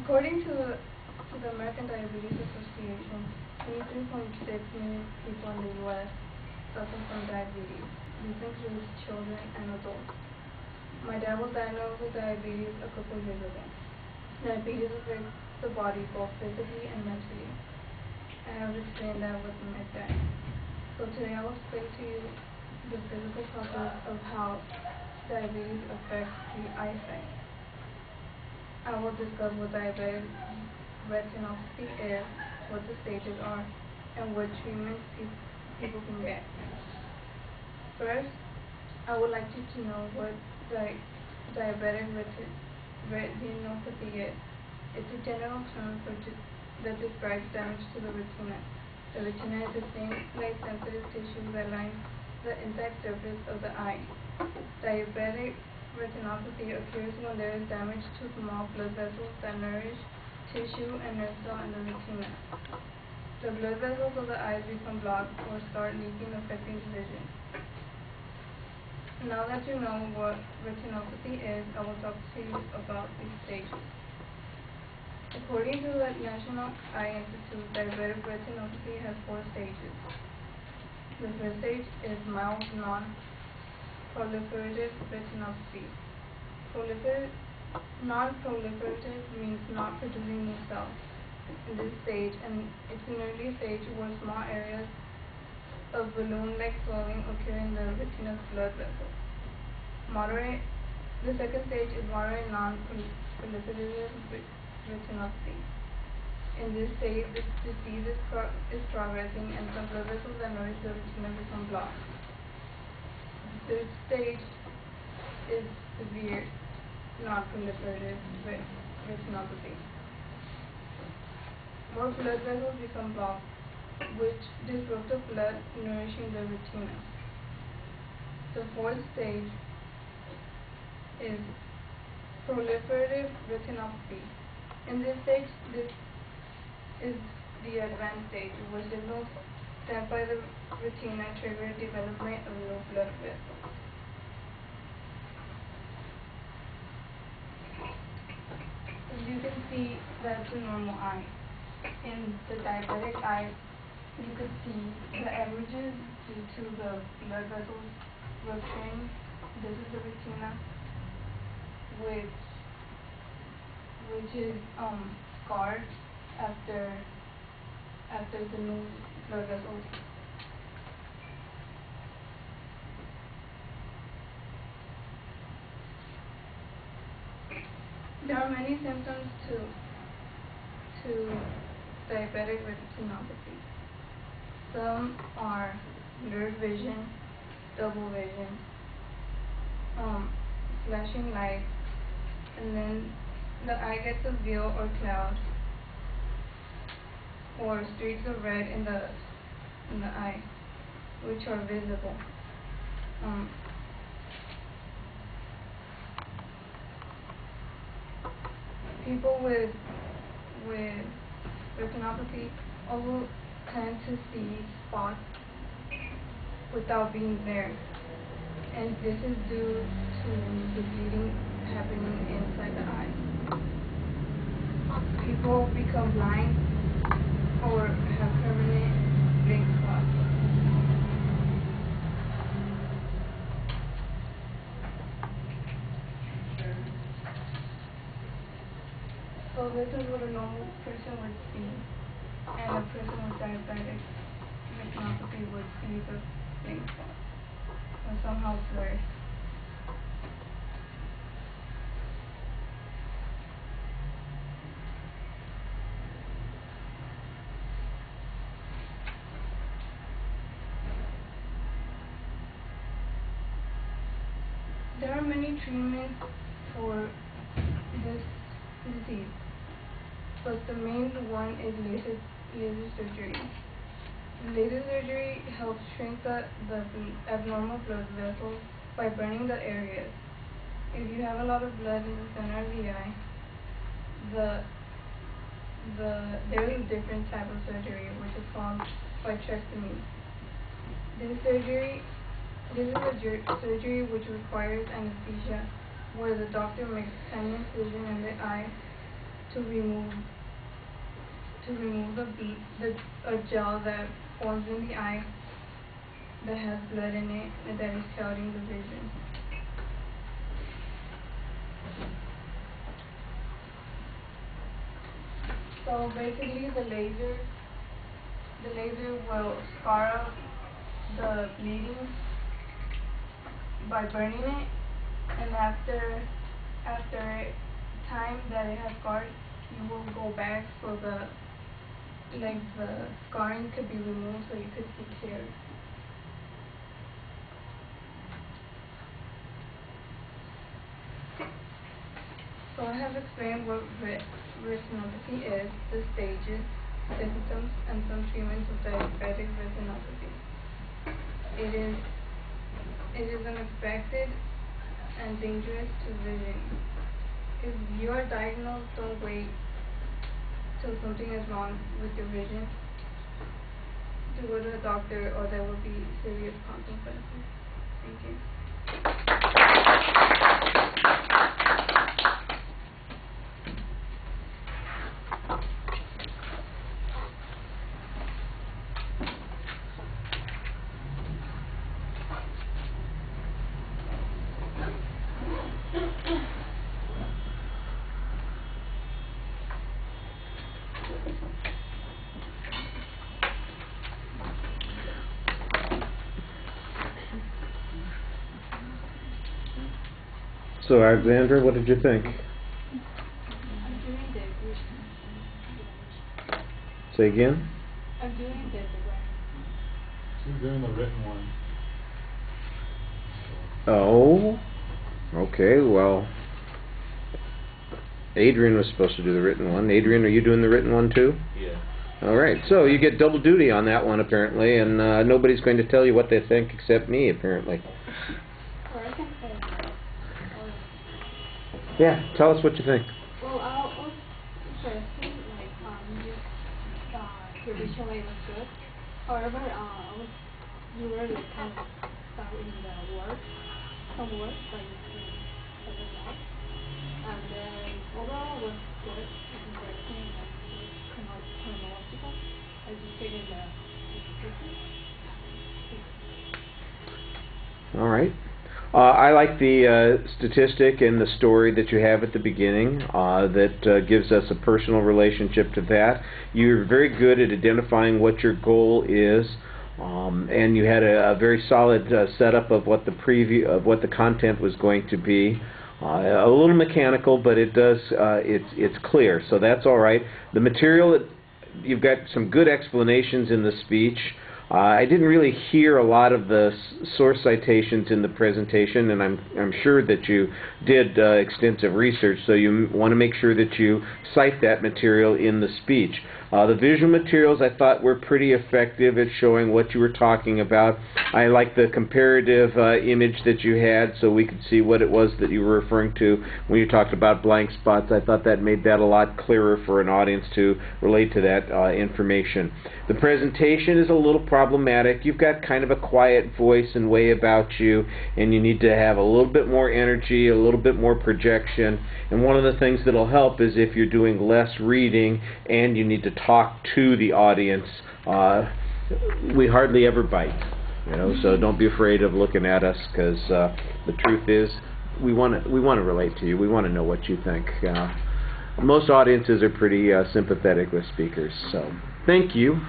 According to the American Diabetes Association, 23.6 million people in the U.S. suffer from diabetes. This includes children and adults. My dad was diagnosed with diabetes a couple years ago. Diabetes affects the body both physically and mentally. I have explained that with my dad. So today I will explain to you the physical process of how diabetes affects the eyesight. I will discuss what diabetic retinopathy is, what the stages are, and what treatments people can get. First, I would like you to know what diabetic retinopathy is. It's a general term that describes damage to the retina. The retina is the same light-sensitive tissue that lines the inside surface of the eye. Diabetic retinopathy occurs when there is damage to small blood vessels that nourish tissue and nerve cells in the retina. The blood vessels of the eyes become blocked or start leaking, affecting vision. Now that you know what retinopathy is, I will talk to you about these stages. According to the National Eye Institute, diabetic retinopathy has 4 stages. The first stage is mild non-proliferative retinopathy. Non-proliferative means not producing new cells. In this stage, and it's an early stage where small areas of balloon-like swelling occur in the retina's blood vessels. The second stage is moderate non-proliferative retinopathy. In this stage, the disease is progressing and some blood vessels that nourish the retina become blocked. The third stage is severe non-proliferative retinopathy. More blood vessels become blocked, which disrupt the blood nourishing the retina. The fourth stage is proliferative retinopathy. In this stage, this is the advanced stage, where signals sent by the retina trigger development of new blood vessels. As you can see, that's a normal eye. In the diabetic eye, you could see the averages due to the blood vessels rupturing. This is the retina, which is scarred after the new blood vessels. There are many symptoms to diabetic retinopathy. Some are blurred vision, double vision, flashing lights, and then the eye gets a veil or cloud, or streaks of red in the eye, which are visible. People with retinopathy also tend to see spots without being there, and this is due to the bleeding happening inside the eye. People become blind or have permanent blank spots. So this is what a normal person would see, and a person with diabetic retinopathy would see the blank spots, or somehow blurred. There are many treatments for this disease, but the main one is laser surgery. Laser surgery helps shrink the abnormal blood vessels by burning the areas. If you have a lot of blood in the center of the eye, there is a different type of surgery which is called vitrectomy. This is a surgery which requires anesthesia, where the doctor makes a tiny incision in the eye to remove a gel that forms in the eye that has blood in it and that is clouding the vision. So basically the laser will scar out the bleeding by burning it, and after time that it has scarred, you will go back so the scarring could be removed so you could see clear. So I have explained what retinopathy is, the stages, symptoms, and some treatments of diabetic retinopathy. It is unexpected and dangerous to vision. If you are diagnosed, don't wait till something is wrong with your vision to go to a doctor, or there will be serious consequences. Thank you. So, Alexandra, what did you think? Say again? I'm doing the She's doing the written one. Oh, okay, well, Adrian was supposed to do the written one. Adrian, are you doing the written one too? Yeah. All right, so you get double duty on that one apparently, and nobody's going to tell you what they think except me apparently. Or I can say Yeah, tell us what you think. well, I was interested, your vision was good. However, you were like kind of stuck in the work, some work, like in the job. And then overall was good, interesting, and chronological, as you said in the description. All right. I like the statistic and the story that you have at the beginning that gives us a personal relationship to that. You're very good at identifying what your goal is, and you had a very solid setup of what the content was going to be. A little mechanical, but it's clear, so that's all right. The material, you've got some good explanations in the speech. I didn't really hear a lot of the source citations in the presentation, and I'm sure that you did extensive research, so you want to make sure that you cite that material in the speech. The visual materials I thought were pretty effective at showing what you were talking about. I like the comparative image that you had so we could see what it was that you were referring to when you talked about blank spots. I thought that made that a lot clearer for an audience to relate to that information. The presentation is a little problematic. You've got kind of a quiet voice and way about you, and you need to have a little bit more energy, a little bit more projection. And one of the things that will help is if you're doing less reading and you need to talk to the audience. We hardly ever bite, so don't be afraid of looking at us, because the truth is we want to relate to you. We want to know what you think. Most audiences are pretty sympathetic with speakers, so thank you.